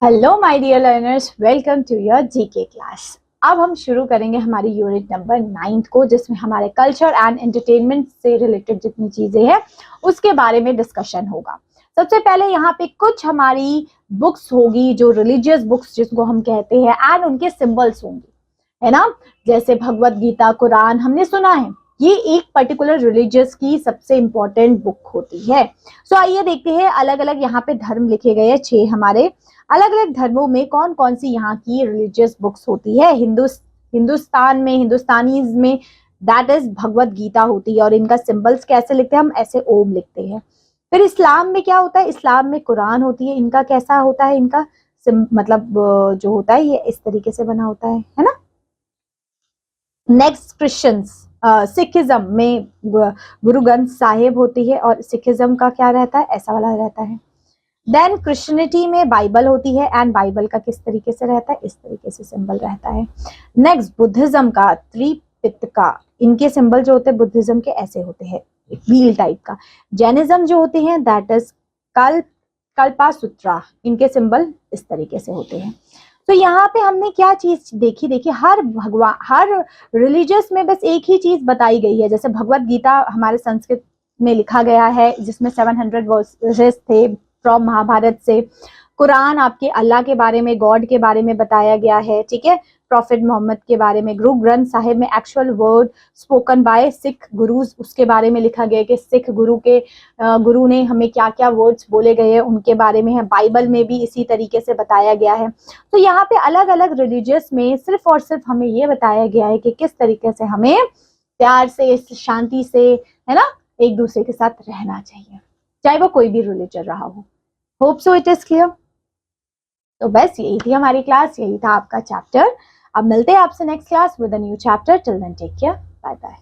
Hello my dear learners, welcome to your GK class. अब हम शुरू करेंगे हमारी यूनिट नंबर 9 को, जिसमें हमारे कल्चर एंड एंटरटेनमेंट से रिलेटेड जितनी चीजें हैं उसके बारे में डिस्कशन होगा। सबसे पहले यहाँ पे कुछ हमारी बुक्स होगी जो रिलीजियस बुक्स जिसको हम कहते हैं, एंड उनके सिंबल्स होंगे, है ना। जैसे भगवत गीता, कुरान हमने सुना है, ये एक पर्टिकुलर रिलीजियस की सबसे इंपॉर्टेंट बुक होती है। सो आइए देखते हैं, अलग अलग यहाँ पे धर्म लिखे गए हैं 6 हमारे। अलग अलग धर्मों में कौन कौन सी यहाँ की रिलीजियस बुक्स होती है। हिंदुस्तान में, हिंदुस्तानीज में दैट इज भगवत गीता होती है, और इनका सिंबल्स कैसे लिखते हैं हम, ऐसे ओम लिखते हैं। फिर इस्लाम में क्या होता है, इस्लाम में कुरान होती है, इनका कैसा होता है, इनका मतलब जो होता है ये इस तरीके से बना होता है ना। नेक्स्ट क्रिश्चियंस, सिखिज्म में गुरु ग्रंथ साहिब होती है, और सिखिज्म का क्या रहता है, ऐसा वाला रहता है। देन क्रिश्चियनिटी में बाइबल होती है, एंड बाइबल का किस तरीके से रहता है, इस तरीके से सिंबल रहता है। नेक्स्ट बुद्धिज्म का त्रिपिटका, इनके सिंबल जो होते हैं बुद्धिज्म के ऐसे होते हैं, व्हील टाइप का। जैनिज्म जो होते हैं दैट इज कल्पासूत्रा, इनके सिंबल इस तरीके से होते हैं। तो यहाँ पे हमने क्या चीज देखी, हर भगवान, हर रिलीजियस में बस एक ही चीज बताई गई है। जैसे भगवत गीता हमारे संस्कृत में लिखा गया है, जिसमें 700 वर्सेस थे फ्रॉम महाभारत से। कुरान आपके अल्लाह के बारे में, गॉड के बारे में बताया गया है, ठीक है, प्रॉफिट मोहम्मद के बारे में। गुरु ग्रंथ साहिब में actual word spoken by Sikh gurus, उसके बारे में लिखा गया कि सिख गुरु ने हमें क्या क्या वर्ड्स बोले गए हैं उनके बारे में है। बाइबल में भी इसी तरीके से बताया गया है। तो यहाँ पे अलग अलग रिलीजियस में सिर्फ और सिर्फ हमें ये बताया गया है कि किस तरीके से हमें प्यार से, शांति से, है ना, एक दूसरे के साथ रहना चाहिए, चाहे वो कोई भी रिलीजन रहा हो। Hope so it is clear. तो बस यही थी हमारी क्लास, यही था आपका चैप्टर। अब मिलते हैं आपसे next class with a new chapter. Till then take care, bye bye.